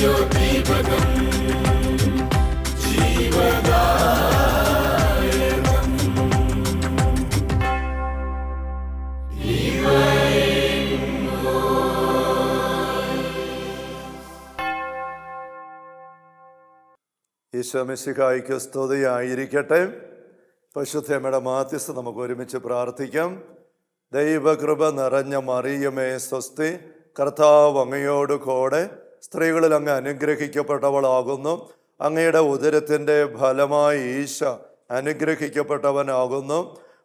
ഈശോ മിശിഹായ്ക്ക് സ്തുതിയായിരിക്കട്ടെ. പരിശുദ്ധമ്മയുടെ മാധ്യസ്ഥ നമുക്ക് ഒരുമിച്ച് പ്രാർത്ഥിക്കാം. ദൈവകൃപ നിറഞ്ഞ മറിയമേ സ്വസ്തി, കർത്താവ് അങ്ങയോട് കൂടെ സ്ത്രീകളിൽ അങ്ങ് അനുഗ്രഹിക്കപ്പെട്ടവളാകുന്നു. അങ്ങയുടെ ഉദരത്തിൻ്റെ ഫലമായി ഈശോ അനുഗ്രഹിക്കപ്പെട്ടവനാകുന്നു.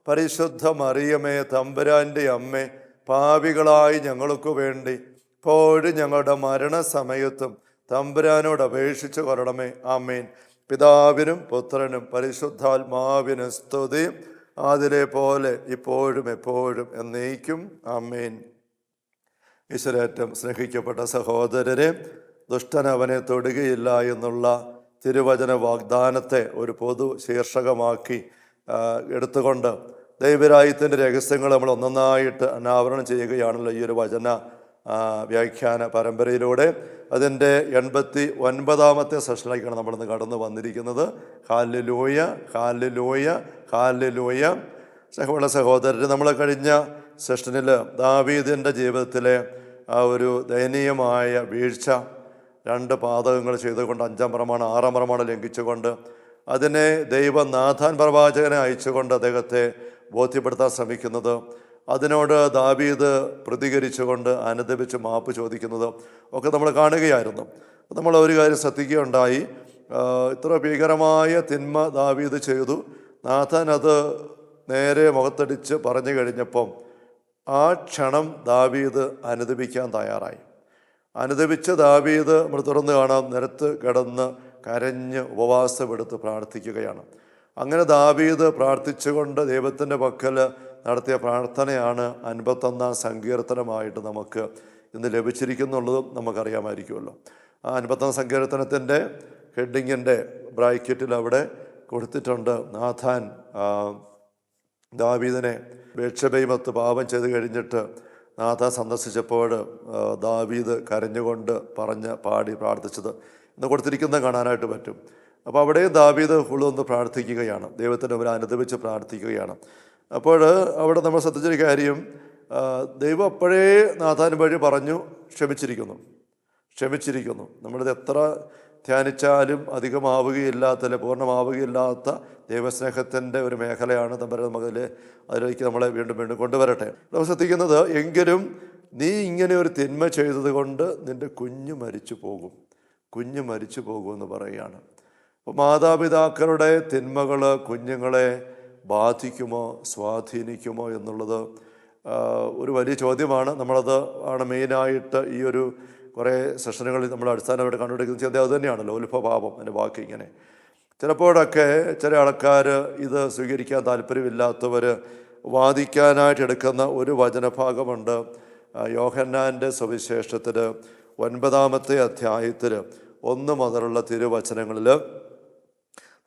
പരിശുദ്ധ മറിയമേ തമ്പുരാൻ്റെ അമ്മേ, പാപികളായി ഞങ്ങൾക്ക് വേണ്ടി ഇപ്പോഴും ഞങ്ങളുടെ മരണസമയത്തും തമ്പുരാനോട് അപേക്ഷിച്ച് കൊള്ളണമേ. ആമേൻ. പിതാവിനും പുത്രനും പരിശുദ്ധാത്മാവിനും സ്തുതി, അതിലെ പോലെ ഇപ്പോഴും എപ്പോഴും എന്നേക്കും. ആമേൻ. ഈശ്വരേറ്റം സ്നേഹിക്കപ്പെട്ട സഹോദരരെ, ദുഷ്ടൻ അവനെ തൊടുകയില്ല എന്നുള്ള തിരുവചന വാഗ്ദാനത്തെ ഒരു പൊതു ശീർഷകമാക്കി എടുത്തുകൊണ്ട് ദൈവരാജ്യത്തിൻ്റെ രഹസ്യങ്ങൾ നമ്മൾ ഒന്നൊന്നായിട്ട് അനാവരണം ചെയ്യുകയാണല്ലോ ഈ ഒരു വചന വ്യാഖ്യാന പരമ്പരയിലൂടെ. അതിൻ്റെ 89ാമത്തെ സെഷനിലേക്കാണ് നമ്മളിന്ന് കടന്നു വന്നിരിക്കുന്നത്. Hallelujah, hallelujah, hallelujah. സഹോദര സഹോദരർ, നമ്മൾ കഴിഞ്ഞ സെഷനിൽ ദാവീദിൻ്റെ ജീവിതത്തിലെ ആ ഒരു ദയനീയമായ വീഴ്ച, 2 പാതകങ്ങൾ ചെയ്തുകൊണ്ട് 5-ാം പ്രമാണം 6-ാം പ്രമാണം ലംഘിച്ചുകൊണ്ട് അതിനെ ദൈവം നാഥാൻ പ്രവാചകനെ അയച്ചുകൊണ്ട് അദ്ദേഹത്തെ ബോധ്യപ്പെടുത്താൻ ശ്രമിക്കുന്നത്, അതിനോട് ദാവീദ് പ്രതികരിച്ചുകൊണ്ട് അനുദപിച്ച് മാപ്പ് ചോദിക്കുന്നത് ഒക്കെ നമ്മൾ കാണുകയായിരുന്നു. നമ്മൾ ഒരു കാര്യം ശ്രദ്ധിക്കുകയുണ്ടായി. ഇത്ര ഭീകരമായ തിന്മ ദാവീദ് ചെയ്തു. നാഥാൻ അത് നേരെ മുഖത്തടിച്ച് പറഞ്ഞു കഴിഞ്ഞപ്പം ആ ക്ഷണം ദാവീദ് അനുദപിക്കാൻ തയ്യാറായി. അനുദപിച്ച ദാവീദ് നമ്മൾ തുറന്ന് കാണാം, നിലത്ത് കിടന്ന് കരഞ്ഞ് ഉപവാസമെടുത്ത് പ്രാർത്ഥിക്കുകയാണ്. അങ്ങനെ ദാവീദ് പ്രാർത്ഥിച്ചുകൊണ്ട് ദൈവത്തിൻ്റെ പക്കൽ നടത്തിയ പ്രാർത്ഥനയാണ് 51ാം സങ്കീർത്തനമായിട്ട് നമുക്ക് ഇന്ന് ലഭിച്ചിരിക്കുന്നുള്ളതും നമുക്കറിയാമായിരിക്കുമല്ലോ. ആ 51ാം സങ്കീർത്തനത്തിൻ്റെ ഹെഡിങ്ങിൻ്റെ ബ്രാക്കറ്റിൽ അവിടെ കൊടുത്തിട്ടുണ്ട്, നാഥാൻ ദാവീദിനെ ബേത്ശബയിമത്ത് പാപം ചെയ്ത് കഴിഞ്ഞിട്ട് നാഥാൻ സന്ദർശിച്ചപ്പോൾ ദാവീദ് കരഞ്ഞുകൊണ്ട് പാടി പ്രാർത്ഥിച്ചത് എന്ന് കൊടുത്തിരിക്കുന്നത് കാണാനായിട്ട് പറ്റും. അപ്പോൾ അവിടെ ദാവീദ് ഫുള്ളൊന്ന് പ്രാർത്ഥിക്കുകയാണ്, ദൈവത്തിൻ്റെ മുമ്പിൽ അനുദപിച്ച് പ്രാർത്ഥിക്കുകയാണ്. അപ്പോൾ അവിടെ നമ്മൾ ശ്രദ്ധിച്ചൊരു കാര്യം, ദൈവം അപ്പോഴേ നാഥാൻ വഴി പറഞ്ഞു ക്ഷമിച്ചിരിക്കുന്നു. നമ്മളിത് എത്ര ധ്യാനിച്ചാലും അധികമാവുകയില്ലാത്ത, പൂർണ്ണമാവുകയില്ലാത്ത ദൈവസ്നേഹത്തിൻ്റെ ഒരു മേഖലയാണ് തമ്പുരാൻ അതിലേക്ക് നമ്മളെ വീണ്ടും വീണ്ടും കൊണ്ടുവരട്ടെ. നമ്മൾ ശ്രദ്ധിക്കുന്നത്, എങ്കിലും നീ ഇങ്ങനെ ഒരു തിന്മ ചെയ്തത് കൊണ്ട് നിൻ്റെ കുഞ്ഞ് മരിച്ചു പോകുമെന്ന് പറയുകയാണ്. അപ്പോൾ മാതാപിതാക്കളുടെ തിന്മകൾ കുഞ്ഞുങ്ങളെ ബാധിക്കുമോ, സ്വാധീനിക്കുമോ എന്നുള്ളത് ഒരു വലിയ ചോദ്യമാണ്. നമ്മളത് ആണ് മെയിനായിട്ട് ഈ ഒരു കുറേ സെഷനുകളിൽ നമ്മൾ അടിസ്ഥാനമായിട്ട് കണ്ടുപിടിക്കുന്ന ചോദ്യം അത് തന്നെയാണല്ലോ, ഉത്ഭവപാപം. എൻ്റെ വാക്ക് ഇങ്ങനെ ചിലപ്പോഴൊക്കെ ചില ആൾക്കാർ ഇത് സ്വീകരിക്കാൻ താല്പര്യമില്ലാത്തവർ വാദിക്കാനായിട്ട് എടുക്കുന്ന ഒരു വചനഭാഗമുണ്ട്. യോഹന്നാൻ്റെ സുവിശേഷത്തിൽ 9ാമത്തെ അധ്യായത്തിൽ 1 മുതലുള്ള തിരുവചനങ്ങളിൽ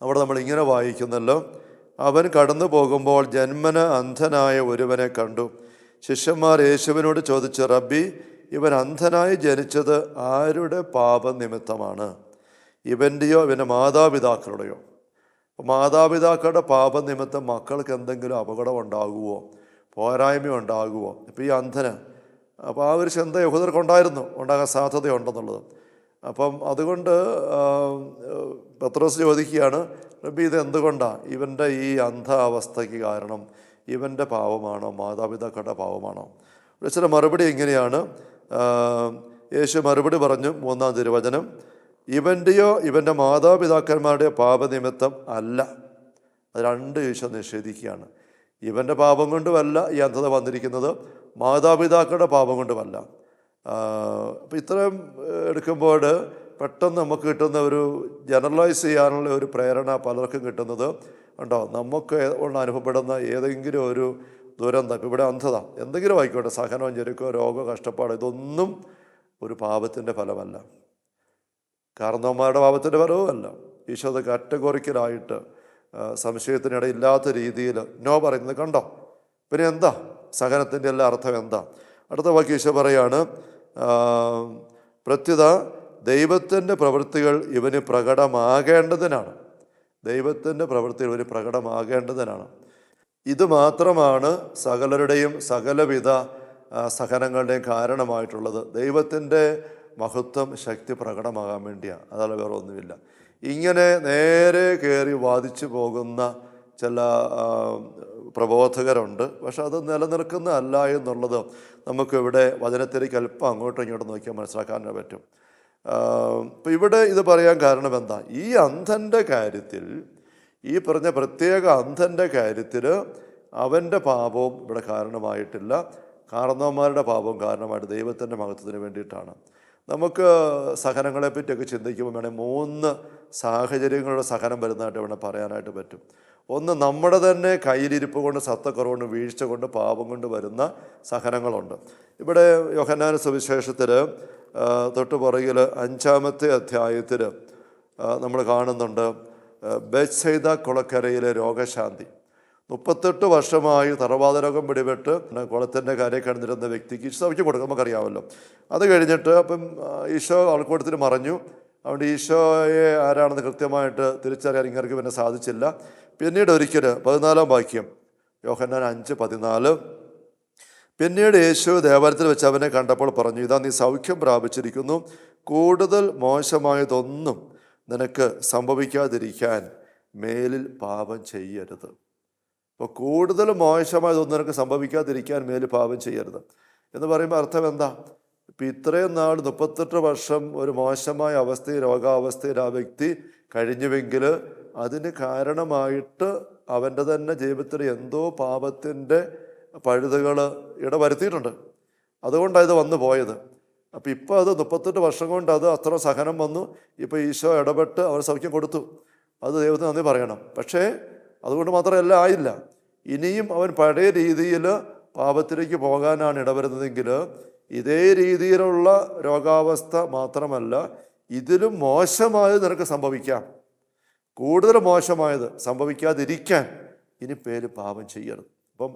അവിടെ നമ്മളിങ്ങനെ വായിക്കുന്നല്ലോ, അവൻ കടന്നു പോകുമ്പോൾ ജന്മന അന്ധനായ ഒരുവനെ കണ്ടു. ശിഷ്യന്മാർ യേശുവിനോട് ചോദിച്ചു, റബ്ബി, ഇവൻ അന്ധനായി ജനിച്ചത് ആരുടെ പാപനിമിത്തമാണ്? ഇവൻ്റെയോ ഇവൻ്റെ മാതാപിതാക്കളുടെയോ? മാതാപിതാക്കളുടെ പാപനിമിത്തം മക്കൾക്ക് എന്തെങ്കിലും അപകടം ഉണ്ടാകുമോ, പോരായ്മ ഉണ്ടാകുമോ? ഇപ്പോൾ ഈ അന്ധന്, അപ്പോൾ ആ ഒരു ചിന്ത യഹൂദർക്കുണ്ടായിരുന്നു, ഉണ്ടാകാൻ സാധ്യതയുണ്ടെന്നുള്ളത്. അപ്പം അതുകൊണ്ട് പത്രോസ് ചോദിക്കുകയാണ്, റബ്ബി, ഇത് എന്തുകൊണ്ടാണ്? ഇവൻ്റെ ഈ അന്ധ അവസ്ഥയ്ക്ക് കാരണം ഇവൻ്റെ പാവമാണോ, മാതാപിതാക്കളുടെ പാവമാണോ? ചില മറുപടി ഇങ്ങനെയാണ്. യേശു മറുപടി പറഞ്ഞു, 3-ാം തിരുവചനം, ഇവൻ്റെയോ ഇവൻ്റെ മാതാപിതാക്കന്മാരുടെ പാപനിമിത്തം അല്ല. അത് 2 യേശു നിഷേധിക്കുകയാണ്. ഇവൻ്റെ പാപം കൊണ്ടുമല്ല ഈ അന്ധത വന്നിരിക്കുന്നത്, മാതാപിതാക്കളുടെ പാപം കൊണ്ടുമല്ല. അപ്പോൾ ഇത്രയും എടുക്കുമ്പോൾ പെട്ടെന്ന് നമുക്ക് കിട്ടുന്ന ഒരു ജനറലൈസ് ചെയ്യാനുള്ള ഒരു പ്രേരണ പലർക്കും കിട്ടുന്നത് ഉണ്ടോ, നമുക്ക് അനുഭവപ്പെടുന്ന ഏതെങ്കിലും ഒരു ദുരന്തം, ഇപ്പോൾ ഇവിടെ അന്ധത, എന്തെങ്കിലും ആയിക്കോട്ടെ, സഹനവും ഞെരുക്കോ രോഗമോ കഷ്ടപ്പാട്, ഇതൊന്നും ഒരു പാപത്തിൻ്റെ ഫലമല്ല, കാരണവന്മാരുടെ പാപത്തിൻ്റെ ഫലവുമല്ല. ഈശോ അത് കാറ്റഗോറിക്കലായിട്ട് സംശയത്തിനിടയില്ലാത്ത രീതിയിൽ നോ പറയുന്നത് കണ്ടോ. പിന്നെ എന്താ സഹനത്തിൻ്റെ എല്ലാ അർത്ഥം എന്താ? അടുത്ത വാക്യം ഈശോ പറയാണ്, പ്രത്യുത ദൈവത്തിൻ്റെ പ്രവൃത്തികൾ ഇവന് പ്രകടമാകേണ്ടതിനാണ്. ദൈവത്തിൻ്റെ പ്രവൃത്തികൾ ഇവന് പ്രകടമാകേണ്ടതിനാണ്. ഇത് മാത്രമാണ് സകലരുടെയും സകലവിധ സഹനങ്ങളുടെയും കാരണമായിട്ടുള്ളത്. ദൈവത്തിൻ്റെ മഹത്വം ശക്തി പ്രകടമാകാൻ വേണ്ടിയാണ്, അതല്ല വേറെ ഒന്നുമില്ല. ഇങ്ങനെ നേരെ കയറി വാദിച്ചു പോകുന്ന ചില പ്രബോധകരുണ്ട്. പക്ഷെ അത് നിലനിൽക്കുന്നതല്ല എന്നുള്ളത് നമുക്കിവിടെ വചനത്തിലേക്ക് അല്പം അങ്ങോട്ടും ഇങ്ങോട്ടും നോക്കിയാൽ മനസ്സിലാക്കാൻ പറ്റും. ഇപ്പം ഇവിടെ ഇത് പറയാൻ കാരണം എന്താ? ഈ അന്ധൻ്റെ കാര്യത്തിൽ, ഈ പറഞ്ഞ പ്രത്യേക അന്ധൻ്റെ കാര്യത്തിൽ അവൻ്റെ പാപവും ഇവിടെ കാരണമായിട്ടില്ല, കാരണവന്മാരുടെ പാപവും കാരണമായിട്ട് ദൈവത്തിൻ്റെ മഹത്വത്തിന് വേണ്ടിയിട്ടാണ്. നമുക്ക് സഹനങ്ങളെ പറ്റിയൊക്കെ ചിന്തിക്കുമ്പോൾ വേണേൽ 3 സാഹചര്യങ്ങളുടെ സഹനം വരുന്നതായിട്ട് വേണം പറയാനായിട്ട് പറ്റും. ഒന്ന്, നമ്മുടെ തന്നെ കയ്യിലിരിപ്പ് കൊണ്ട്, സത്തക്കുറവുകൊണ്ട്, വീഴ്ച കൊണ്ട്, പാപം കൊണ്ട് വരുന്ന സഹനങ്ങളുണ്ട്. ഇവിടെ യോഹന്നാൻ സുവിശേഷത്തിൽ തൊട്ട് പുറകിൽ 5-ാമത്തെ അധ്യായത്തിൽ നമ്മൾ കാണുന്നുണ്ട് ബേത്സൈദ കുളക്കരയിലെ രോഗശാന്തി. 38 വർഷമായി തറവാത രോഗം പിടിപെട്ട് കുളത്തിൻ്റെ കരയിൽ കിടന്നിരുന്ന വ്യക്തിക്ക് സൗഖ്യം കൊടുക്കും, നമുക്കറിയാമല്ലോ. അത് കഴിഞ്ഞിട്ട് അപ്പം ഈശോ ആൾക്കൂട്ടത്തിന് മറഞ്ഞു. അതുകൊണ്ട് ഈശോയെ ആരാണെന്ന് കൃത്യമായിട്ട് തിരിച്ചറിയാൻ ഇങ്ങർക്ക് പിന്നെ സാധിച്ചില്ല. പിന്നീട് ഒരിക്കൽ 14-ാം വാക്യം, യോഹന്നാൻ 5:14, പിന്നീട് യേശു ദേവാലയത്തിൽ വെച്ച് അവനെ കണ്ടപ്പോൾ പറഞ്ഞു, ഇതാ നീ സൗഖ്യം പ്രാപിച്ചിരിക്കുന്നു, കൂടുതൽ മോശമായതൊന്നും നിനക്ക് സംഭവിക്കാതിരിക്കാൻ മേലിൽ പാപം ചെയ്യരുത്. അപ്പോൾ കൂടുതൽ മോശമായതൊന്നും നിനക്ക് സംഭവിക്കാതിരിക്കാൻ മേലിൽ പാപം ചെയ്യരുത് എന്ന് പറയുമ്പോൾ അർത്ഥം എന്താ? ഇപ്പം ഇത്രയും നാൾ 38 വർഷം ഒരു മോശമായ അവസ്ഥയിൽ, രോഗാവസ്ഥയിൽ ആ വ്യക്തി കഴിഞ്ഞുവെങ്കിൽ അതിന് കാരണമായിട്ട് അവൻ്റെ തന്നെ ജീവിതത്തിൽ എന്തോ പാപത്തിൻ്റെ പഴുതുകൾ ഇടവരുത്തിയിട്ടുണ്ട്. അതുകൊണ്ടാണ് ഇത് വന്നു പോയത്. അപ്പം ഇപ്പോൾ അത് 38 വർഷം കൊണ്ട് അത് അത്ര സഹനം വന്നു. ഇപ്പോൾ ഈശോ ഇടപെട്ട് അവർ സൗഖ്യം കൊടുത്തു. അത് ദൈവത്തിന് നന്ദി പറയണം. പക്ഷേ അതുകൊണ്ട് മാത്രമല്ല ആയില്ല. ഇനിയും അവൻ പഴയ രീതിയിൽ പാപത്തിലേക്ക് പോകാനാണ് ഇടവരുന്നതെങ്കിൽ ഇതേ രീതിയിലുള്ള രോഗാവസ്ഥ മാത്രമല്ല, ഇതിലും മോശമായത് നിനക്ക് സംഭവിക്കാം. കൂടുതൽ മോശമായത് സംഭവിക്കാതിരിക്കാൻ ഇനി പേര് പാപം ചെയ്യരുത്. അപ്പം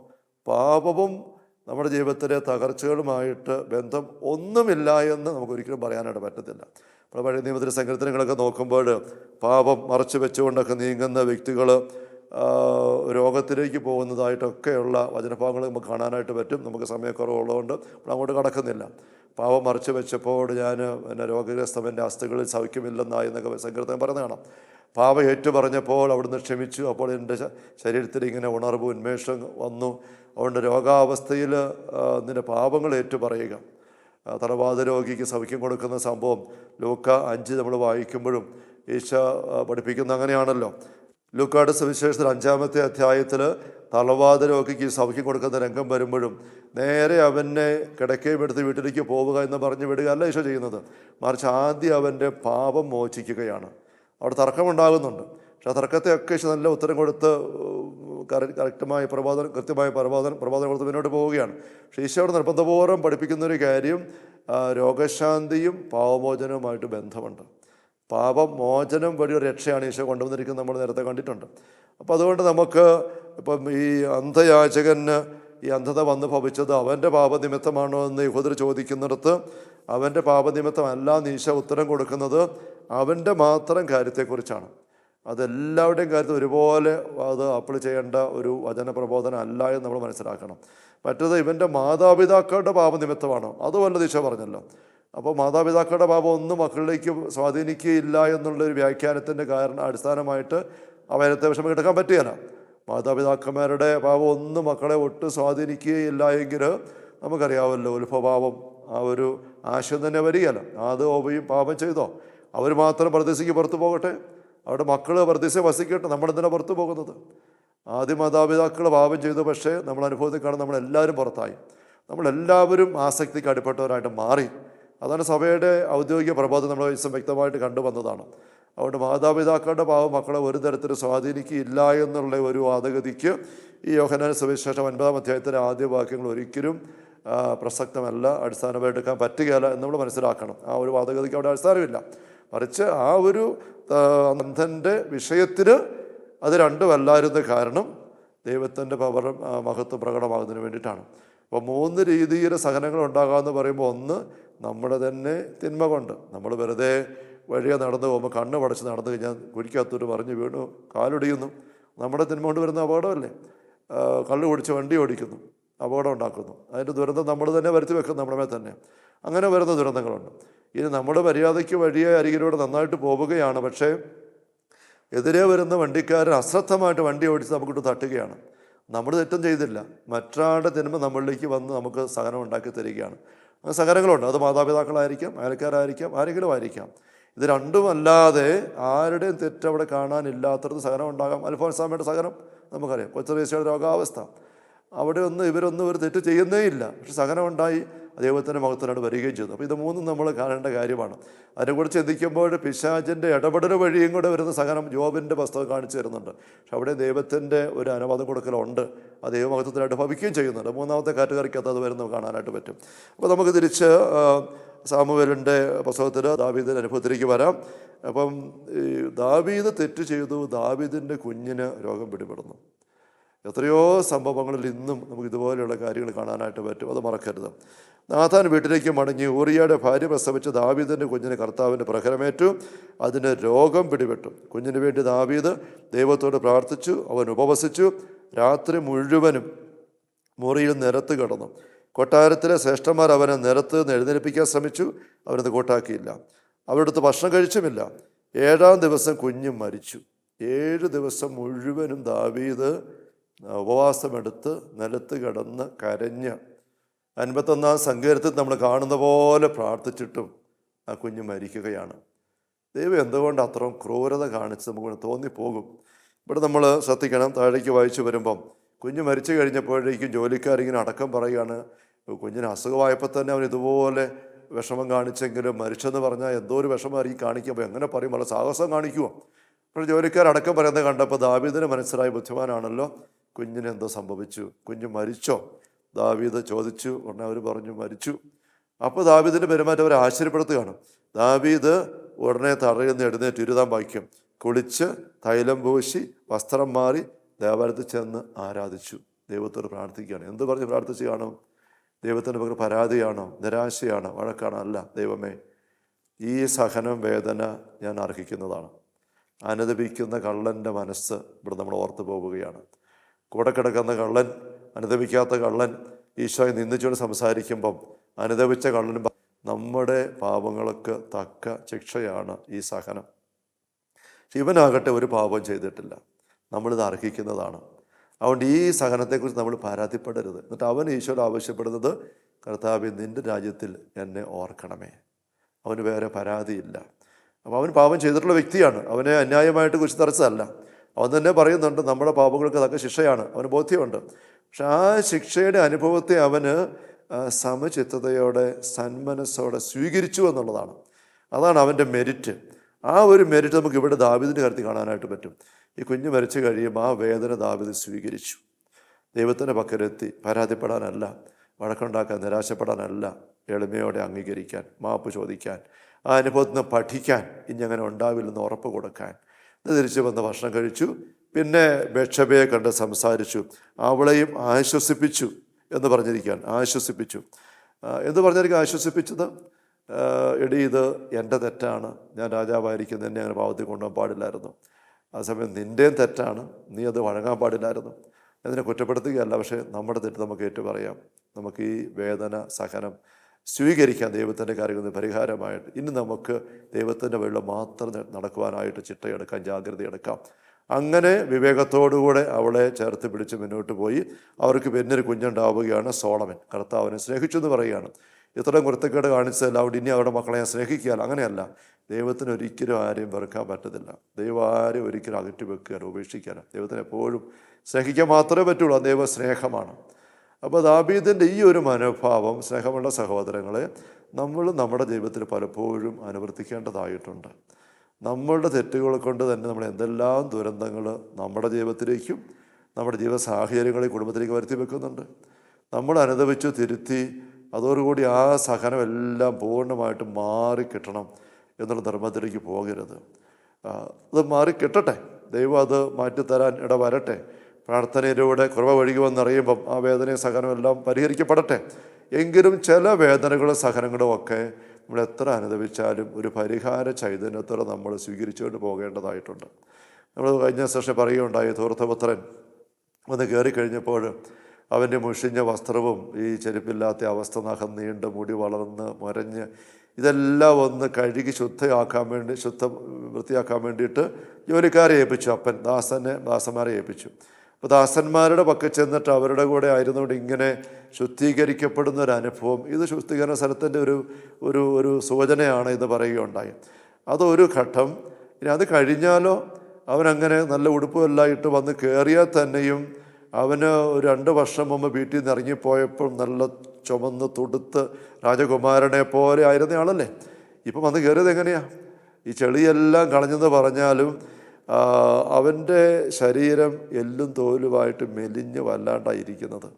പാപവും നമ്മുടെ ജീവിതത്തിലെ തകർച്ചകളുമായിട്ട് ബന്ധം ഒന്നുമില്ല എന്ന് നമുക്കൊരിക്കലും പറയാനായിട്ട് പറ്റത്തില്ല. നമ്മൾ പഴയ നിയമത്തിലെ സങ്കീർത്തനങ്ങളൊക്കെ നോക്കുമ്പോൾ പാപം മറച്ചു വെച്ചുകൊണ്ടൊക്കെ നീങ്ങുന്ന വ്യക്തികൾ രോഗത്തിലേക്ക് പോകുന്നതായിട്ടൊക്കെയുള്ള വചനഭാഗങ്ങൾ നമുക്ക് കാണാനായിട്ട് പറ്റും. നമുക്ക് സമയക്കുറവുള്ളതുകൊണ്ട് നമ്മൾ അങ്ങോട്ട് കടക്കുന്നില്ല. പാവം മറച്ചു വെച്ചപ്പോൾ ഞാൻ രോഗഗ്രസ്തവൻ്റെ അസ്ഥികളിൽ സൗഖ്യമില്ലെന്നായി എന്നൊക്കെ സങ്കീർത്തനം പറയുന്നത് കാണാം. പാപം ഏറ്റു പറഞ്ഞപ്പോൾ അവിടുന്ന് ക്ഷമിച്ചു, അപ്പോൾ എൻ്റെ ശരീരത്തിൽ ഇങ്ങനെ ഉണർവ്, ഉന്മേഷം വന്നു. അതുകൊണ്ട് രോഗാവസ്ഥയിൽ നിൻ്റെ പാപങ്ങൾ ഏറ്റു പറയുക. തറവാത രോഗിക്ക് സൗഖ്യം കൊടുക്കുന്ന സംഭവം ലൂക്ക 5 നമ്മൾ വായിക്കുമ്പോഴും ഈശോ പഠിപ്പിക്കുന്ന അങ്ങനെയാണല്ലോ. ലൂക്കായുടെ സുവിശേഷത്തിൽ 5-ാമത്തെ അധ്യായത്തിൽ തളവാത രോഗിക്ക് സൗഖ്യം കൊടുക്കുന്ന രംഗം വരുമ്പോഴും നേരെ അവനെ കിടക്കയും എടുത്ത് വീട്ടിലേക്ക് പോവുക എന്ന് പറഞ്ഞു വിടുക അല്ല ഈശോ ചെയ്യുന്നത്. മറിച്ച് ആദ്യം അവൻ്റെ പാപം മോചിക്കുകയാണ്. അവിടെ തർക്കമുണ്ടാകുന്നുണ്ട്. പക്ഷെ ആ തർക്കത്തെയൊക്കെ ഈശോ നല്ല ഉത്തരം കൊടുത്ത് കൃത്യമായ പ്രബോധനം കൊടുത്ത് മുന്നോട്ട് പോവുകയാണ്. പക്ഷേ ഈശോയുടെ നിർബന്ധപൂർവ്വം പഠിപ്പിക്കുന്നൊരു കാര്യം, രോഗശാന്തിയും പാപമോചനവുമായിട്ട് ബന്ധമുണ്ട്. പാപമോചനം വഴി ഒരു രക്ഷയാണ് ഈശോ കൊണ്ടുവന്നിരിക്കുന്നത്, നമ്മൾ നേരത്തെ കണ്ടിട്ടുണ്ട്. അപ്പം അതുകൊണ്ട് നമുക്ക് ഇപ്പം ഈ അന്ധയാചകന് ഈ അന്ധത വന്ന് ഭവിച്ചത് അവൻ്റെ പാപനിമിത്തമാണോ എന്ന് യഹൂദർ ചോദിക്കുന്നിടത്ത് അവൻ്റെ പാപനിമിത്തമല്ല എന്ന് ഈശോ ഉത്തരം കൊടുക്കുന്നത് അവൻ്റെ മാത്രം കാര്യത്തെക്കുറിച്ചാണ്. അതെല്ലാവരുടെയും കാര്യത്തിൽ ഒരുപോലെ അത് അപ്ലൈ ചെയ്യേണ്ട ഒരു വചന പ്രബോധനം അല്ല എന്ന് നമ്മൾ മനസ്സിലാക്കണം. മറ്റത് ഇവൻ്റെ മാതാപിതാക്കളുടെ പാപനിമിത്തമാണോ, അതുമല്ല ഈശോ പറഞ്ഞല്ലോ. അപ്പോൾ മാതാപിതാക്കളുടെ പാപം ഒന്നും മക്കളിലേക്ക് സ്വാധീനിക്കുകയില്ല എന്നുള്ളൊരു വ്യാഖ്യാനത്തിൻ്റെ അടിസ്ഥാനമായിട്ട് അവനത്തെ വിഷമം എടുക്കാൻ പറ്റുകയില്ല. മാതാപിതാക്കന്മാരുടെ പാപം ഒന്നും മക്കളെ ഒട്ടും സ്വാധീനിക്കുകയില്ല എങ്കിൽ നമുക്കറിയാമല്ലോ ഉത്ഭവപാപം ആ ഒരു ആശയം തന്നെ വരികയല്ല. ആദവും പാപം ചെയ്തോ, അവർ മാത്രം പരദേശിക്ക് പുറത്തു പോകട്ടെ, അവരുടെ മക്കൾ പരദേശിയെ വസിക്കട്ടെ, നമ്മളെന്തിനാണ് പുറത്തു പോകുന്നത്? ആദ്യം മാതാപിതാക്കൾ പാപം ചെയ്തു, പക്ഷേ നമ്മൾ അനുഭവത്തിൽ കാണും നമ്മളെല്ലാവരും പുറത്തായി. നമ്മളെല്ലാവരും ആസക്തിക്ക് അടിപ്പെട്ടവരായിട്ട് മാറി. അതാണ് സഭയുടെ ഔദ്യോഗിക പ്രബോധനം നമ്മൾ വ്യക്തമായിട്ട് കണ്ടുവന്നതാണ്. അതുകൊണ്ട് മാതാപിതാക്കളുടെ പാവം മക്കളെ ഒരു തരത്തിൽ സ്വാധീനിക്കില്ല എന്നുള്ള ഒരു വാദഗതിക്ക് ഈ യോഹന്നാൻ സുവിശേഷം 9-ാം അധ്യായത്തിലെ ആദ്യ വാക്യങ്ങൾ ഒരിക്കലും പ്രസക്തമല്ല, അടിസ്ഥാനമായിട്ട് എടുക്കാൻ പറ്റുകയില്ല എന്ന് നമ്മൾ മനസ്സിലാക്കണം. ആ ഒരു വാദഗതിക്ക് അവിടെ അടിസ്ഥാനമില്ല. മറിച്ച് ആ ഒരു അന്ധൻ്റെ വിഷയത്തിന് അത് രണ്ടുമല്ലായിരുന്ന കാരണം ദൈവത്തിൻ്റെ മഹത്വം പ്രകടമാകുന്നതിന് വേണ്ടിയിട്ടാണ്. അപ്പോൾ 3 രീതിയിൽ സഹനങ്ങൾ ഉണ്ടാകാമെന്ന് പറയുമ്പോൾ, ഒന്ന് നമ്മുടെ തന്നെ തിന്മ കൊണ്ട്. നമ്മൾ വെറുതെ വഴിയെ നടന്നു പോകുമ്പോൾ കണ്ണ് പടച്ച് നടന്നു കഴിഞ്ഞാൽ കുഴിക്കകത്തോട്ട് മറിഞ്ഞ് വീണു കാലൊടിയുന്നു. നമ്മുടെ തിന്മ കൊണ്ട് വരുന്ന അപകടമല്ലേ? കള്ള് കുടിച്ച് വണ്ടി ഓടിക്കുന്നു, അപകടം ഉണ്ടാക്കുന്നു. അതിൻ്റെ ദുരന്തം നമ്മൾ തന്നെ വരുത്തി വെക്കും നമ്മുടെ മേൽ തന്നെ. അങ്ങനെ വരുന്ന ദുരന്തങ്ങളുണ്ട്. ഇനി നമ്മുടെ മര്യാദയ്ക്ക് വഴിയെ അരികിലൂടെ നന്നായിട്ട് പോവുകയാണ്, പക്ഷേ എതിരെ വരുന്ന വണ്ടിക്കാരൻ അശ്രദ്ധമായിട്ട് വണ്ടി ഓടിച്ച് നമുക്കിട്ട് തട്ടുകയാണ്. നമ്മൾ തെറ്റും ചെയ്തില്ല, മറ്റൊരാളുടെ തിന്മ നമ്മളിലേക്ക് വന്ന് നമുക്ക് സഹനം ഉണ്ടാക്കി തരികയാണ്. അങ്ങനെ സഹനങ്ങളുണ്ട്. അത് മാതാപിതാക്കളായിരിക്കാം, അയൽക്കാരായിരിക്കാം, ആരെങ്കിലും ആയിരിക്കാം. ഇത് രണ്ടുമല്ലാതെ ആരുടെയും തെറ്റവിടെ കാണാനില്ലാത്തടത്ത് സഹനം ഉണ്ടാകാം. അൽഫോൻസാമ്മയുടെ സഹനം നമുക്കറിയാം, കൊച്ചറേസ്യയുടെ രോഗാവസ്ഥ. അവിടെ ഇവരൊന്നും ഒരു തെറ്റ് ചെയ്യുന്നേ ഇല്ല, പക്ഷെ സഹനമുണ്ടായി ദൈവത്തിൻ്റെ മഹത്വത്തിനായിട്ട് വരികയും ചെയ്തു. അപ്പോൾ ഇത് മൂന്നും നമ്മൾ കാണേണ്ട കാര്യമാണ്. അതിനെക്കുറിച്ച് ചിന്തിക്കുമ്പോൾ പിശാചിൻ്റെ ഇടപെടൽ വഴിയും കൂടെ വരുന്ന സഹനം ജോബിൻ്റെ പുസ്തകം കാണിച്ചു തരുന്നുണ്ട്. പക്ഷെ അവിടെ ദൈവത്തിൻ്റെ ഒരു അനുവാദം കൊടുക്കലുണ്ട്, അത് ദൈവമഹത്വത്തിനായിട്ട് ഭവിക്കുകയും ചെയ്യുന്നുണ്ട്. മൂന്നാമത്തെ കാറ്റഗറിക്കകത്ത് അത് വരുന്നത് കാണാനായിട്ട് പറ്റും. അപ്പോൾ നമുക്ക് തിരിച്ച് സാമുവേലിൻ്റെ പുസ്തകത്തിൽ ദാവീദിൻ്റെ അനുഭവത്തിലേക്ക് വരാം. അപ്പം ഈ ദാവീദ് തെറ്റ് ചെയ്തു, ദാവീദിൻ്റെ കുഞ്ഞിന് രോഗം പിടിപെടുന്നു. എത്രയോ സംഭവങ്ങളിൽ ഇന്നും നമുക്ക് ഇതുപോലെയുള്ള കാര്യങ്ങൾ കാണാനായിട്ട് പറ്റും, അത് മറക്കരുത്. നാഥാൻ വീട്ടിലേക്ക് മടങ്ങി ഊറിയയുടെ ഭാര്യ പ്രസവിച്ച ദാവീദിൻ്റെ കുഞ്ഞിന് കർത്താവിൻ്റെ പ്രഹരമേറ്റു, അതിന് രോഗം പിടിപെട്ടു. കുഞ്ഞിന് വേണ്ടി ദാവീദ് ദൈവത്തോട് പ്രാർത്ഥിച്ചു, അവൻ ഉപവസിച്ചു. രാത്രി മുഴുവനും മുറിയിൽ നിരത്ത് കിടന്നു. കൊട്ടാരത്തിലെ ശ്രേഷ്ഠന്മാർ അവനെ നിരത്ത് നിന്ന് എഴുന്നേൽപ്പിക്കാൻ ശ്രമിച്ചു, അവനത് കൂട്ടാക്കിയില്ല. അവരുടെ ഭക്ഷണം കഴിച്ചുമില്ല. 7-ാം ദിവസം കുഞ്ഞും മരിച്ചു. 7 ദിവസം മുഴുവനും ദാവീദ് ഉപവാസമെടുത്ത് നിലത്ത് കിടന്ന് കരഞ്ഞ് 51-ാം സങ്കീർത്തനത്തിൽ നമ്മൾ കാണുന്ന പോലെ പ്രാർത്ഥിച്ചിട്ടും ആ കുഞ്ഞ് മരിക്കുകയാണ്. ദൈവം എന്തുകൊണ്ട് അത്രയും ക്രൂരത കാണിച്ച് നമുക്ക് തോന്നിപ്പോകും. ഇവിടെ നമ്മൾ ശ്രദ്ധിക്കണം. താഴേക്ക് വായിച്ചു വരുമ്പം കുഞ്ഞ് മരിച്ചു കഴിഞ്ഞപ്പോഴേക്കും ജോലിക്കാരിങ്ങനെ അടക്കം പറയുകയാണ്. കുഞ്ഞിന് അസുഖമായപ്പോൾ തന്നെ അവൻ ഇതുപോലെ വിഷമം കാണിച്ചെങ്കിലും മരിച്ചെന്ന് പറഞ്ഞാൽ എന്തോ ഒരു വിഷമമായിരിക്കും കാണിക്കുമ്പോൾ എങ്ങനെ പറയും, വളരെ സാഹസം കാണിക്കുമോ? അപ്പോൾ ജോലിക്കാരടക്കം പറയുന്നത് കണ്ടപ്പോൾ ദാവീദിന് മനസ്സിലായി, ബുദ്ധിമാനാണല്ലോ, കുഞ്ഞിന് എന്തോ സംഭവിച്ചു, കുഞ്ഞ് മരിച്ചോ? ദാവീദ് ചോദിച്ചു. ഉടനെ അവർ പറഞ്ഞു മരിച്ചു. അപ്പോൾ ദാവീദിൻ്റെ പെരുമാറ്റം അവരെ ആശ്ചര്യപ്പെടുത്തുകയാണ്. ദാവീദ് ഉടനെ തറയിൽ നിന്ന് എഴുന്നേറ്റ് ഇരുതാൻ വായിക്കും, കുളിച്ച് തൈലം പൂശി വസ്ത്രം മാറി ദേവാലയത്തിൽ ചെന്ന് ആരാധിച്ചു, ദൈവത്തോട് പ്രാർത്ഥിക്കുകയാണ്. എന്ത് പറഞ്ഞ് പ്രാർത്ഥിച്ചു കാണും? ദൈവത്തിൻ്റെ പകരം പരാതിയാണോ, നിരാശയാണോ, വഴക്കാണോ? അല്ല, ദൈവമേ, ഈ സഹനം വേദന ഞാൻ അർഹിക്കുന്നതാണ്. അനുദപിക്കുന്ന കള്ളൻ്റെ മനസ്സ് ഇവിടെ നമ്മൾ ഓർത്തു പോവുകയാണ്. കൂടെ കിടക്കുന്ന കള്ളൻ, അനുദപിക്കാത്ത കള്ളൻ ഈശോയെ നിന്ദിച്ചുകൊണ്ട് സംസാരിക്കുമ്പം അനുദപിച്ച കള്ളനും നമ്മുടെ പാപങ്ങൾക്ക് തക്ക ശിക്ഷയാണ് ഈ സഹനം. ഇവനാകട്ടെ ഒരു പാപം ചെയ്തിട്ടില്ല, നമ്മളിത് അർഹിക്കുന്നതാണ്. അതുകൊണ്ട് ഈ സഹനത്തെക്കുറിച്ച് നമ്മൾ പരാതിപ്പെടരുത്. എന്നിട്ട് അവൻ ഈശോയോട് ആവശ്യപ്പെടുന്നത്, കർത്താവേ, നിൻ്റെ രാജ്യത്തിൽ എന്നെ ഓർക്കണമേ. അവന് വേറെ പരാതിയില്ല. അപ്പോൾ അവൻ പാപം ചെയ്തിട്ടുള്ള വ്യക്തിയാണ്, അവനെ അന്യായമായിട്ട് കുറിച്ച് തറച്ചതല്ല. അവൻ തന്നെ പറയുന്നുണ്ട്, നമ്മുടെ പാപങ്ങൾക്ക് തക്ക ശിക്ഷയാണ്, അവന് ബോധ്യമുണ്ട്. പക്ഷെ ആ ശിക്ഷയുടെ അനുഭവത്തെ അവന് സമചിത്തതയോടെ സന്മനസ്സോടെ സ്വീകരിച്ചു എന്നുള്ളതാണ്. അതാണ് അവൻ്റെ മെരിറ്റ്. ആ ഒരു മെരിറ്റ് നമുക്ക് ഇവിടെ ദാവീദിൻ്റെ കാര്യത്തിൽ കാണാനായിട്ട് പറ്റും. ഈ കുഞ്ഞ് മരിച്ചു കഴിയുമ്പോൾ ആ വേദന ദാവീദ് സ്വീകരിച്ചു. ദൈവത്തിൻ്റെ പക്കലെത്തി പരാതിപ്പെടാനല്ല, വഴക്കുണ്ടാക്കാൻ, നിരാശപ്പെടാനല്ല, എളിമയോടെ അംഗീകരിക്കാൻ, മാപ്പ് ചോദിക്കാൻ, ആ അനുഭവത്തിൽ നിന്ന് പഠിക്കാൻ, ഇനി അങ്ങനെ ഉണ്ടാവില്ലെന്ന് ഉറപ്പ് കൊടുക്കാൻ. തിരിച്ചു വന്ന് ഭക്ഷണം കഴിച്ചു. പിന്നെ ബത്ശബയെ കണ്ട് സംസാരിച്ചു, അവളെയും ആശ്വസിപ്പിച്ചു എന്ന് പറഞ്ഞിരിക്കുകയാണ്. ആശ്വസിപ്പിച്ചു എന്ന് പറഞ്ഞിരിക്കുക. ആശ്വസിപ്പിച്ചത്, എടി, ഇത് എൻ്റെ തെറ്റാണ്, ഞാൻ രാജാവായിരിക്കും, എന്നെ അങ്ങനെ പാവത്തിൽ കൊണ്ടുപോകാൻ പാടില്ലായിരുന്നു. ആ സമയം നിൻ്റെയും തെറ്റാണ്, നീ അത് വഴങ്ങാൻ പാടില്ലായിരുന്നു. അതിനെ കുറ്റപ്പെടുത്തുകയല്ല, പക്ഷേ നമ്മുടെ തെറ്റ് നമുക്ക് ഏറ്റുപറയാം. നമുക്ക് ഈ വേദന, സഹനം സ്വീകരിക്കാം. ദൈവത്തിൻ്റെ കാര്യങ്ങളിൽ പരിഹാരമായിട്ട് ഇനി നമുക്ക് ദൈവത്തിൻ്റെ വഴിയിൽ മാത്രം നടക്കുവാനായിട്ട് ചിട്ടയെടുക്കാം, ജാഗ്രതയെടുക്കാം. അങ്ങനെ വിവേകത്തോടുകൂടെ അവളെ ചേർത്ത് പിടിച്ച് മുന്നോട്ട് പോയി. അവർക്ക് പിന്നൊരു കുഞ്ഞുണ്ടാവുകയാണ്, സോളമൻ. കർത്താവിനെ സ്നേഹിച്ചു എന്ന് പറയുകയാണ്. ഇത്രയും കുരുത്തക്കേട് കാണിച്ചതല്ല, അവിടെ ഇനി അവരുടെ മക്കളെ ഞാൻ സ്നേഹിക്കുകയല്ല, അങ്ങനെയല്ല. ദൈവത്തിന് ഒരിക്കലും ആരെയും വെറുക്കാൻ പറ്റത്തില്ല. ദൈവം ആരെയും ഒരിക്കലും അകറ്റി വെക്കുകയാണ്, ഉപേക്ഷിക്കാനും. ദൈവത്തിന് എപ്പോഴും സ്നേഹിക്കാൻ മാത്രമേ പറ്റുള്ളൂ. ആ ദൈവ സ്നേഹമാണ്. അപ്പോൾ ദാവീദിൻ്റെ ഈ ഒരു മനോഭാവം, സ്നേഹമുള്ള സഹോദരങ്ങളെ, നമ്മൾ നമ്മുടെ ജീവിതത്തിൽ പലപ്പോഴും അനുവർത്തിക്കേണ്ടതായിട്ടുണ്ട്. നമ്മളുടെ തെറ്റുകൾ കൊണ്ട് തന്നെ നമ്മൾ എന്തെല്ലാം ദുരന്തങ്ങൾ നമ്മുടെ ജീവിതത്തിലേക്കും നമ്മുടെ ജീവിത സാഹചര്യങ്ങളെ കുടുംബത്തിലേക്ക് വരുത്തി വെക്കുന്നുണ്ട്. നമ്മൾ അനുദപിച്ചു തിരുത്തി അതോടുകൂടി ആ സഹനമെല്ലാം പൂർണ്ണമായിട്ട് മാറിക്കിട്ടണം എന്നുള്ള ധർമ്മത്തിലേക്ക് പോകരുത്. അത് മാറിക്കിട്ടട്ടെ, ദൈവം അത് മാറ്റിത്തരാൻ ഇടവരട്ടെ. പ്രാർത്ഥനയിലൂടെ കുറവ് ഒഴുകുമെന്നറിയുമ്പം ആ വേദനയും സഹനവും എല്ലാം പരിഹരിക്കപ്പെടട്ടെ. എങ്കിലും ചില വേദനകളും സഹനങ്ങളും ഒക്കെ നമ്മൾ എത്ര അനുഭവിച്ചാലും ഒരു പരിഹാര ചൈതന്യത്തോടെ നമ്മൾ സ്വീകരിച്ചുകൊണ്ട് പോകേണ്ടതായിട്ടുണ്ട്. നമ്മൾ കഴിഞ്ഞ സെഷൻ പറയുകയുണ്ടായി, ധൂർത്തപുത്രൻ വന്ന് കയറിക്കഴിഞ്ഞപ്പോൾ അവൻ്റെ മുഷിഞ്ഞ വസ്ത്രവും ഈ ചെരുപ്പില്ലാത്ത അവസ്ഥ, നഖം നീണ്ട്, മുടി വളർന്ന് മുരഞ്ഞ്, ഇതെല്ലാം ഒന്ന് കഴുകി വൃത്തിയാക്കാൻ വേണ്ടിയിട്ട് ജോലിക്കാരെ ഏൽപ്പിച്ചു. അപ്പൻ ദാസന്മാരെ ഏൽപ്പിച്ചു. അപ്പോൾ ദാസന്മാരുടെ പക്കൽ ചെന്നിട്ട് അവരുടെ കൂടെ ആയിരുന്നുകൊണ്ട് ഇങ്ങനെ ശുദ്ധീകരിക്കപ്പെടുന്ന ഒരു അനുഭവം, ഇത് ശുദ്ധീകരണ സ്ഥലത്തിൻ്റെ ഒരു സൂചനയാണ് എന്ന് പറയുകയുണ്ടായി. അതൊരു ഘട്ടം. ഇനി അത് കഴിഞ്ഞാലോ അവനങ്ങനെ നല്ല ഉടുപ്പുമെല്ലാം ഇട്ട് വന്ന് കയറിയാൽ തന്നെയും അവന് 2 വർഷം മുമ്പ് വീട്ടിൽ നിന്ന് ഇറങ്ങിപ്പോയപ്പോൾ നല്ല ചുമന്ന് തുടുത്ത് രാജകുമാരനെ പോലെ ആയിരുന്ന ആളല്ലേ. ഇപ്പം വന്ന് കയറിയത് എങ്ങനെയാണ്? ഈ ചെളിയെല്ലാം കളഞ്ഞെന്ന് പറഞ്ഞാലും അവൻ്റെ ശരീരം എല്ലും തോലുമായിട്ട് മെലിഞ്ഞ് വല്ലാണ്ടായിരിക്കുന്നത്.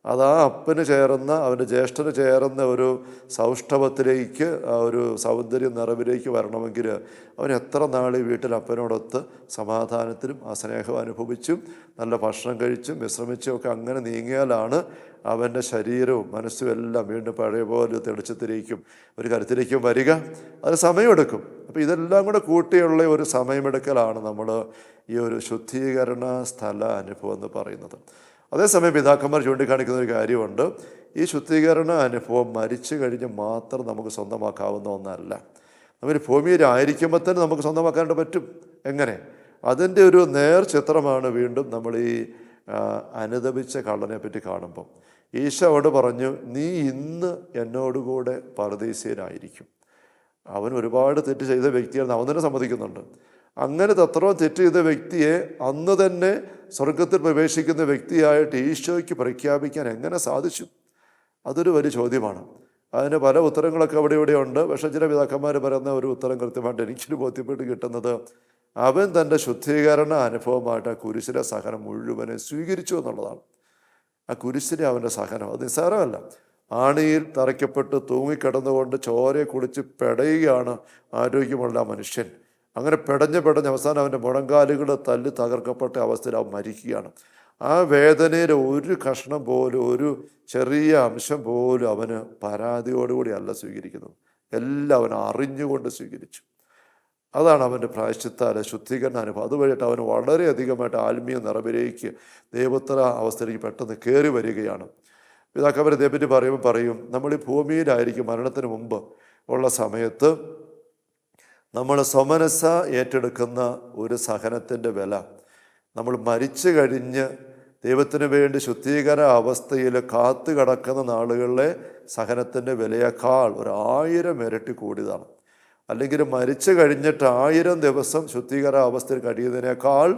അത് ആ അപ്പന് ചേർന്ന, അവൻ്റെ ജ്യേഷ്ഠന് ചേർന്ന ഒരു സൗഷ്ഠവത്തിലേക്ക്, ആ ഒരു സൗന്ദര്യ നിറവിലേക്ക് വരണമെങ്കിൽ അവൻ എത്ര നാൾ ഈ വീട്ടിൽ അപ്പനോടൊത്ത് സമാധാനത്തിലും ആ സ്നേഹം അനുഭവിച്ചും നല്ല ഭക്ഷണം കഴിച്ചും വിശ്രമിച്ചും ഒക്കെ അങ്ങനെ നീങ്ങിയാലാണ് അവൻ്റെ ശരീരവും മനസ്സും എല്ലാം വീണ്ടും പഴയ പോലെ തെളിച്ചത്തിലേക്കും ഒരു കരുത്തിലേക്കും വരിക. അത് സമയമെടുക്കും. അപ്പോൾ ഇതെല്ലാം കൂടെ കൂട്ടിയുള്ള ഒരു സമയമെടുക്കലാണ് നമ്മൾ ഈ ഒരു ശുദ്ധീകരണ സ്ഥല അനുഭവം എന്ന് പറയുന്നത്. അതേസമയം പിതാക്കന്മാർ ചൂണ്ടിക്കാണിക്കുന്ന ഒരു കാര്യമുണ്ട്. ഈ ശുദ്ധീകരണ അനുഭവം മരിച്ചു കഴിഞ്ഞ് മാത്രം നമുക്ക് സ്വന്തമാക്കാവുന്ന ഒന്നല്ല. നമ്മൾ ഭൂമിയിലായിരിക്കുമ്പോൾ തന്നെ നമുക്ക് സ്വന്തമാക്കാനായിട്ട് പറ്റും. എങ്ങനെ? അതിൻ്റെ ഒരു ചിത്രമാണ് വീണ്ടും നമ്മൾ ഈ അനുദപിച്ച കള്ളനെ പറ്റി കാണുമ്പം ഈശോയോട് പറഞ്ഞു, നീ ഇന്ന് എന്നോടുകൂടെ പരദീസ്യനായിരിക്കും. അവൻ ഒരുപാട് തെറ്റ് ചെയ്ത വ്യക്തിയാണ്, അവൻ തന്നെ സമ്മതിക്കുന്നുണ്ട്. അങ്ങനെ അത്രയും തെറ്റ് ചെയ്ത വ്യക്തിയെ അന്ന് തന്നെ സ്വർഗത്തിൽ പ്രവേശിക്കുന്ന വ്യക്തിയായിട്ട് ഈശോയ്ക്ക് പ്രഖ്യാപിക്കാൻ എങ്ങനെ സാധിച്ചു? അതൊരു വലിയ ചോദ്യമാണ്. അതിന് പല ഉത്തരങ്ങളൊക്കെ അവിടെ ഇവിടെ ഉണ്ട്. പക്ഷേ ചില പിതാക്കന്മാർ പറയുന്ന ഒരു ഉത്തരം കൃത്യമായിട്ട് എനിക്കൊരു ബോധ്യപ്പെട്ട് കിട്ടുന്നത്, അവൻ തൻ്റെ ശുദ്ധീകരണ അനുഭവമായിട്ട് ആ കുരിശിലെ സഹനം മുഴുവനെ സ്വീകരിച്ചു എന്നുള്ളതാണ്. ആ കുരിശിലെ അവൻ്റെ സഹനം അത് നിസ്സാരമല്ല. ആണിയിൽ തറയ്ക്കപ്പെട്ട് തൂങ്ങിക്കിടന്നുകൊണ്ട് ചോരയെ കുടിച്ച് പെടയുകയാണ് ആരോഗ്യമുള്ള മനുഷ്യൻ. അങ്ങനെ പെടഞ്ഞ് അവസാനം അവൻ്റെ മുഴങ്കാലുകൾ തല്ലി തകർക്കപ്പെട്ട അവസ്ഥയിൽ അവൻ മരിക്കുകയാണ്. ആ വേദനയിൽ ഒരു കഷ്ണം പോലും, ഒരു ചെറിയ അംശം പോലും അവന് പരാതിയോടുകൂടി അല്ല സ്വീകരിക്കുന്നത്. എല്ലാം അവൻ അറിഞ്ഞുകൊണ്ട് സ്വീകരിച്ചു. അതാണ് അവൻ്റെ പ്രായശ്ചിത്താല ശുദ്ധീകരണ അനുഭവം. അതുവഴിയിട്ട് അവന് വളരെയധികമായിട്ട് ആത്മീയ നിറവിലേക്ക്, ദൈവോത്തര അവസ്ഥയിലേക്ക് പെട്ടെന്ന് കയറി വരികയാണ്. പിതാക്കന്മാർ ഇതേപ്പറ്റി പറയും, നമ്മൾ ഈ ഭൂമിയിലായിരിക്കും മരണത്തിന് മുമ്പ് ഉള്ള സമയത്ത് നമ്മൾ സ്വമനസ്സ ഏറ്റെടുക്കുന്ന ഒരു സഹനത്തിൻ്റെ വില, നമ്മൾ മരിച്ചു കഴിഞ്ഞ് ദൈവത്തിന് വേണ്ടി ശുദ്ധീകരണ അവസ്ഥയിൽ കാത്തു കിടക്കുന്ന നാളുകളിലെ സഹനത്തിൻ്റെ വിലയേക്കാൾ 1000 ഇരട്ടി കൂടിയതാണ്. അല്ലെങ്കിൽ മരിച്ചു കഴിഞ്ഞിട്ട് 1000 ദിവസം ശുദ്ധീകരണ അവസ്ഥയിൽ കഴിയുന്നതിനേക്കാൾ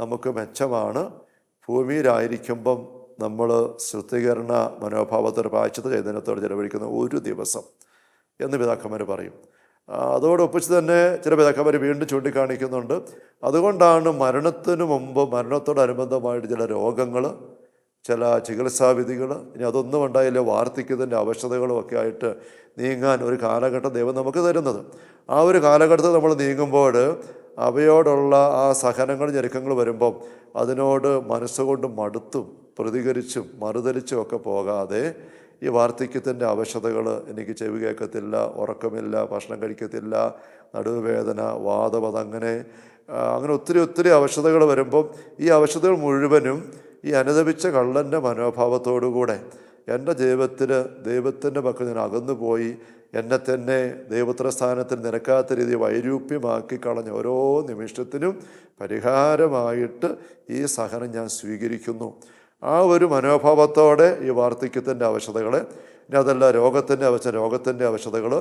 നമുക്ക് മെച്ചമാണ് ഭൂമിയിലായിരിക്കുമ്പം നമ്മൾ ശുദ്ധീകരണ മനോഭാവത്തോടെ പ്രായശ്ചിത്ത ചൈതന്യത്തോടെ ചെലവഴിക്കുന്ന ഒരു ദിവസം എന്ന് പിതാക്കന്മാർ പറയും. അതോടൊപ്പിച്ച് തന്നെ ചില പിതാക്കന്മാർ വീണ്ടും ചൂണ്ടിക്കാണിക്കുന്നുണ്ട്. അതുകൊണ്ടാണ് മരണത്തിന് മുമ്പ്, മരണത്തോടനുബന്ധമായിട്ട് ചില രോഗങ്ങൾ, ചില ചികിത്സാവിധികൾ, ഇനി അതൊന്നും ഉണ്ടായില്ല വാർദ്ധക്യത്തിൻ്റെ അവശതകളും ഒക്കെ ആയിട്ട് നീങ്ങാൻ ഒരു കാലഘട്ടം ദൈവം നമുക്ക് തരുന്നത്. ആ ഒരു കാലഘട്ടത്തിൽ നമ്മൾ നീങ്ങുമ്പോൾ അവയോടുള്ള ആ സഹനങ്ങൾ, ഞെരുക്കങ്ങൾ വരുമ്പം അതിനോട് മനസ്സുകൊണ്ട് മടുത്തും പ്രതികരിച്ചും മറുതലിച്ചും ഒക്കെ പോകാതെ ഈ വാർദ്ധക്യത്തിൻ്റെ അവശതകൾ, എനിക്ക് ചെവി കേൾക്കത്തില്ല, ഉറക്കമില്ല, ഭക്ഷണം കഴിക്കത്തില്ല, നടുവേദന, വാതവത്, അങ്ങനെ ഒത്തിരി അവശതകൾ വരുമ്പം ഈ അവശതകൾ മുഴുവനും ഈ അനുദപിച്ച കള്ളൻ്റെ മനോഭാവത്തോടുകൂടെ എൻ്റെ ജീവിതത്തിൽ ദൈവത്തിൻ്റെ പക്കൽ ഞാൻ അകന്നുപോയി എന്നെ തന്നെ ദൈവോത്തര സ്ഥാനത്തിൽ നിരക്കാത്ത രീതിയിൽ വൈരൂപ്യമാക്കി കളഞ്ഞ ഓരോ നിമിഷത്തിനും പരിഹാരമായിട്ട് ഈ സഹനം ഞാൻ സ്വീകരിക്കുന്നു. ആ ഒരു മനോഭാവത്തോടെ ഈ വാർദ്ധക്യത്തിൻ്റെ അവശതകളെ, ഇനി അതല്ല രോഗത്തിൻ്റെ അവശതകൾ,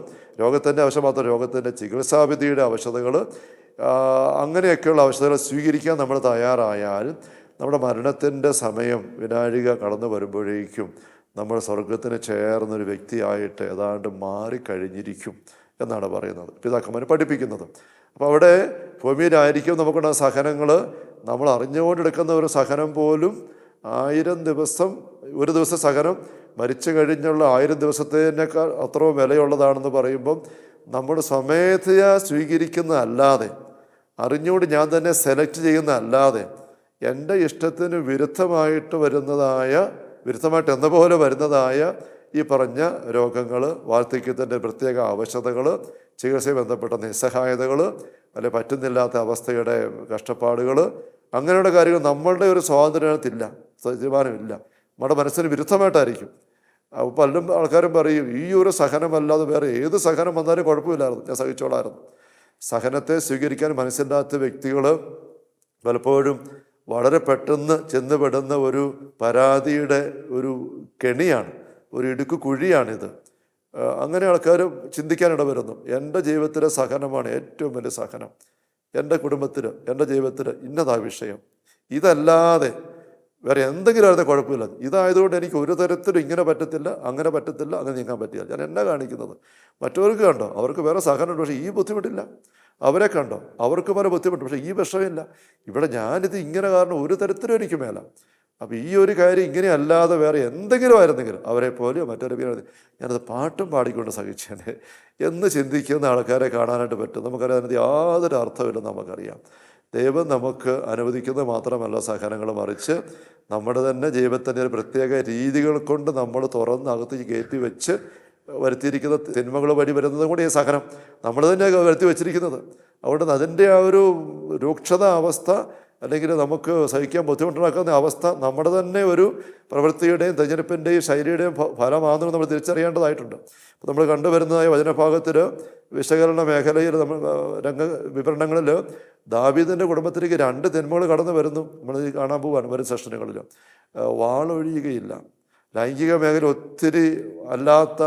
രോഗത്തിൻ്റെ അവശത മാത്രം രോഗത്തിൻ്റെ ചികിത്സാവിധിയുടെ അവശതകൾ, അങ്ങനെയൊക്കെയുള്ള അവശതകൾ സ്വീകരിക്കാൻ നമ്മൾ തയ്യാറായാൽ നമ്മുടെ മരണത്തിൻ്റെ സമയം വിനാഴിക കടന്നു വരുമ്പോഴേക്കും നമ്മൾ സ്വർഗത്തിന് ചേർന്നൊരു വ്യക്തിയായിട്ട് ഏതാണ്ട് മാറിക്കഴിഞ്ഞിരിക്കും എന്നാണ് പറയുന്നത്, പിതാക്കന്മാർ പഠിപ്പിക്കുന്നത്. അപ്പോൾ അവിടെ ഭൂമിയിലായിരിക്കും നമുക്കുള്ള സഹനങ്ങൾ. നമ്മൾ അറിഞ്ഞുകൊണ്ടെടുക്കുന്ന ഒരു സഹനം പോലും 1000 ദിവസം, ഒരു ദിവസം സഹനം മരിച്ചു കഴിഞ്ഞുള്ള 1000 ദിവസത്തേനേക്കാൾ അത്രയും വിലയുള്ളതാണെന്ന് പറയുമ്പം നമ്മൾ സ്വമേധയാ സ്വീകരിക്കുന്നതല്ലാതെ, അറിഞ്ഞുകൊണ്ട് ഞാൻ തന്നെ സെലക്ട് ചെയ്യുന്നതല്ലാതെ എൻ്റെ ഇഷ്ടത്തിന് വിരുദ്ധമായിട്ട് എന്ന പോലെ വരുന്നതായ ഈ പറഞ്ഞ രോഗങ്ങൾ, വാർദ്ധക്യത്തിൻ്റെ പ്രത്യേക അവശതകൾ, ചികിത്സയെ ബന്ധപ്പെട്ട നിസ്സഹായതകൾ, അല്ലെ പറ്റുന്നില്ലാത്ത അവസ്ഥയുടെ കഷ്ടപ്പാടുകൾ, അങ്ങനെയുള്ള കാര്യങ്ങൾ നമ്മളുടെ ഒരു സ്വാതന്ത്ര്യത്തില്ല, തീരുമാനമില്ല, നമ്മുടെ മനസ്സിന് വിരുദ്ധമായിട്ടായിരിക്കും. അപ്പോൾ പലരും ആൾക്കാരും പറയും, ഈ ഒരു സഹനമല്ലാതെ വേറെ ഏത് സഹനം വന്നാലും കുഴപ്പമില്ലായിരുന്നു, ഞാൻ സഹിച്ചോളായിരുന്നു. സഹനത്തെ സ്വീകരിക്കാൻ മനസ്സില്ലാത്ത വ്യക്തികൾ പലപ്പോഴും വളരെ പെട്ടെന്ന് ചെന്നുപെടുന്ന ഒരു പരാതിയുടെ ഒരു കെണിയാണ്, ഒരു ഇടുക്ക് കുഴിയാണിത്. അങ്ങനെ ആൾക്കാർ ചിന്തിക്കാനിട വരുന്നു. എൻ്റെ ജീവിതത്തിലെ സഹനമാണ് ഏറ്റവും വലിയ സഹനം, എൻ്റെ കുടുംബത്തിൽ, എൻ്റെ ജീവിതത്തിൽ ഇന്നതാ വിഷയം, ഇതല്ലാതെ വേറെ എന്തെങ്കിലും ആയിരുന്ന കുഴപ്പമില്ല, ഇതായതുകൊണ്ട് എനിക്ക് ഒരു തരത്തിലും ഇങ്ങനെ പറ്റത്തില്ല, അങ്ങനെ പറ്റത്തില്ല, അങ്ങനെ നീങ്ങാൻ പറ്റില്ല. ഞാൻ എന്നാ കാണിക്കുന്നത്? മറ്റവർക്ക് കണ്ടോ, അവർക്ക് വേറെ സഹനമുണ്ട്, പക്ഷേ ഈ ബുദ്ധിമുട്ടില്ല. അവരെ കണ്ടോ, അവർക്ക് പല ബുദ്ധിമുട്ട്, പക്ഷേ ഈ വിഷമില്ല. ഇവിടെ ഞാനിത് ഇങ്ങനെ കാരണം ഒരു തരത്തിലും എനിക്ക് മേല. അപ്പോൾ ഈ ഒരു കാര്യം ഇങ്ങനെ അല്ലാതെ വേറെ എന്തെങ്കിലും ആയിരുന്നെങ്കിലും അവരെ പോലെയോ മറ്റൊരു ഞാനത് പാട്ടും പാടിക്കൊണ്ട് സഹിച്ചേനെ എന്ന് ചിന്തിക്കുന്ന ആൾക്കാരെ കാണാനായിട്ട് പറ്റും. നമുക്കറിയാം, അതിനകത്ത് യാതൊരു അർത്ഥമില്ലെന്ന് നമുക്കറിയാം. ദൈവം നമുക്ക് അനുവദിക്കുന്നത് മാത്രമല്ല സഹനങ്ങൾ, മറിച്ച് നമ്മുടെ തന്നെ ജീവിതത്തിൻ്റെ ഒരു പ്രത്യേക രീതികൾ കൊണ്ട് നമ്മൾ തുറന്ന് അകത്ത് കയറ്റി വെച്ച് വരുത്തിയിരിക്കുന്ന തിന്മകൾ വഴി വരുന്നത് കൂടി ഈ സഹനം നമ്മൾ തന്നെ വരുത്തി വെച്ചിരിക്കുന്നത്. അതുകൊണ്ട് അതിൻ്റെ ആ ഒരു രൂക്ഷത അവസ്ഥ, അല്ലെങ്കിൽ നമുക്ക് സഹിക്കാൻ ബുദ്ധിമുട്ടുണ്ടാക്കുന്ന അവസ്ഥ നമ്മുടെ തന്നെ ഒരു പ്രവൃത്തിയുടെയും തെരഞ്ഞെടുപ്പിൻ്റെയും ശൈലിയുടെയും ഫലമാണെന്ന് നമ്മൾ തിരിച്ചറിയേണ്ടതായിട്ടുണ്ട്. അപ്പോൾ നമ്മൾ കണ്ടുവരുന്നതായ വചനഭാഗത്തിൽ വിശകലന മേഖലയിൽ വിവരണങ്ങളിൽ ദാവീദിൻ്റെ കുടുംബത്തിലേക്ക് 2 തിന്മകൾ കടന്നു വരുന്നു. നമ്മൾ കാണാൻ പോവുകയാണ് വരും സെഷനുകളിൽ. വാളൊഴിയുകയില്ല, ലൈംഗിക മേഖല ഒത്തിരി അല്ലാത്ത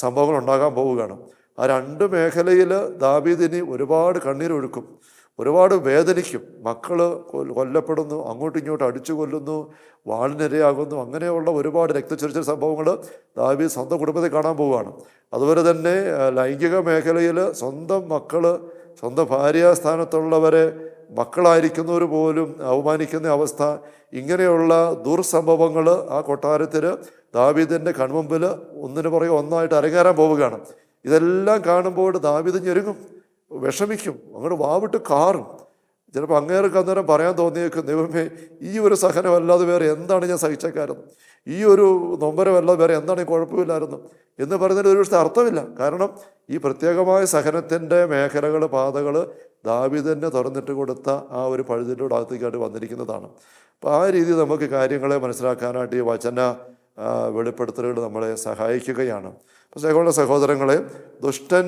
സംഭവങ്ങൾ ഉണ്ടാകാൻ പോവുകയാണ്. ആ 2 മേഖലയിൽ ദാവീദിന് ഒരുപാട് കണ്ണീരൊഴുക്കും, ഒരുപാട് വേദനിക്കും. മക്കൾ കൊല്ലപ്പെടുന്നു, അങ്ങോട്ടും ഇങ്ങോട്ടും അടിച്ചു കൊല്ലുന്നു, വാളിനിരയാകുന്നു, അങ്ങനെയുള്ള ഒരുപാട് രക്തച്ചൊരിച്ചിൽ സംഭവങ്ങൾ ദാവീദ് സ്വന്തം കുടുംബത്തിൽ കാണാൻ പോവുകയാണ്. അതുപോലെ തന്നെ ലൈംഗിക മേഖലയിൽ സ്വന്തം മക്കൾ, സ്വന്തം ഭാര്യാസ്ഥാനത്തുള്ളവരെ മക്കളായിരിക്കുന്നവർ പോലും അവമാനിക്കുന്ന അവസ്ഥ, ഇങ്ങനെയുള്ള ദുർസംഭവങ്ങൾ ആ കൊട്ടാരത്തിൽ ദാവീദിൻ്റെ കൺമുമ്പിൽ ഒന്നിനു പുറകെ ഒന്നായിട്ട് അരങ്ങേറാൻ പോവുകയാണ്. ഇതെല്ലാം കാണുമ്പോൾ ദാവീദ് ഞെരുങ്ങും, വിഷമിക്കും, അങ്ങോട്ട് വാവിട്ട് കാറും. ചിലപ്പോൾ അങ്ങേർക്ക് അന്നേരം പറയാൻ തോന്നിയേക്കും, ദൈവമേ, ഈ ഒരു സഹനമല്ലാതെ വേറെ എന്താണ് ഞാൻ സഹിച്ചേക്കായിരുന്നു, ഈ ഒരു നൊമ്പരമല്ലാതെ വേറെ എന്താണ് കുഴപ്പമില്ലായിരുന്നു എന്ന് പറയുന്നതിൽ ഒരു പക്ഷേ അർത്ഥമില്ല. കാരണം ഈ പ്രത്യേകമായ സഹനത്തിൻ്റെ മേഖലകൾ, പാതകൾ ദാവീദിനെ തുറന്നിട്ട് കൊടുത്ത ആ ഒരു പഴുതിലൂടെ അകത്തേക്കായിട്ട് വന്നിരിക്കുന്നതാണ്. അപ്പോൾ ആ രീതിയിൽ നമുക്ക് കാര്യങ്ങളെ മനസ്സിലാക്കാനായിട്ട് ഈ വചന വെളിപ്പെടുത്തലുകൾ നമ്മളെ സഹായിക്കുകയാണ്. അപ്പോൾ സഹോദരങ്ങളെ, ദുഷ്ടൻ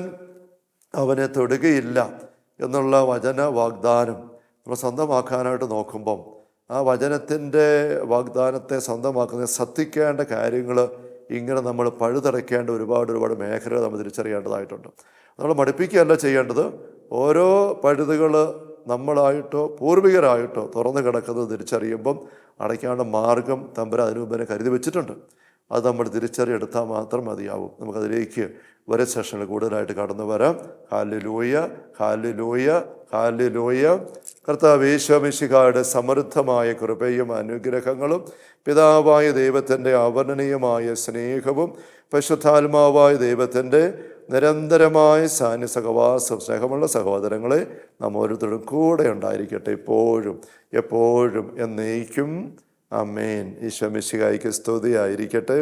അവനെ തൊടുകയില്ല എന്നുള്ള വചന വാഗ്ദാനം നമ്മൾ സ്വന്തമാക്കാനായിട്ട് നോക്കുമ്പം ആ വചനത്തിൻ്റെ വാഗ്ദാനത്തെ സ്വന്തമാക്കുന്ന ശ്രദ്ധിക്കേണ്ട കാര്യങ്ങൾ ഇങ്ങനെ നമ്മൾ പഴുതടയ്ക്കേണ്ട ഒരുപാട് മേഖലകൾ നമ്മൾ തിരിച്ചറിയേണ്ടതായിട്ടുണ്ട്. നമ്മൾ മടുപ്പിക്കുകയല്ല ചെയ്യേണ്ടത്. ഓരോ പഴുതുകൾ നമ്മളായിട്ടോ പൂർവികരായിട്ടോ തുറന്നു കിടക്കുന്നത് തിരിച്ചറിയുമ്പം അടയ്ക്കാനുള്ള മാർഗം തമ്പുരാൻ അതിനു മുമ്പേ കരുതി വെച്ചിട്ടുണ്ട്. അത് നമ്മൾ തിരിച്ചറിയെടുത്താൽ മാത്രം മതിയാവും. നമുക്കതിലേക്ക് വരും സെഷനിൽ കൂടുതലായിട്ട് കടന്നു വരാം. Hallelujah, hallelujah, hallelujah. കർത്താവ് യേശു മിശിഹായുടെ സമൃദ്ധമായ കൃപയും അനുഗ്രഹങ്ങളും പിതാവായ ദൈവത്തിൻ്റെ അവർണ്ണനീയമായ സ്നേഹവും പരിശുദ്ധാത്മാവായ ദൈവത്തിൻ്റെ നിരന്തരമായ സാന്നിധ്യസഹവാസം, സ്നേഹമുള്ള സഹോദരങ്ങളെ, നാം ഓരോരുത്തരും കൂടെ ഉണ്ടായിരിക്കട്ടെ, എപ്പോഴും എപ്പോഴും എന്നേക്കും. ആമേൻ. ഈശോ മിശിഹായ്ക്ക് സ്തുതിയായിരിക്കട്ടെ.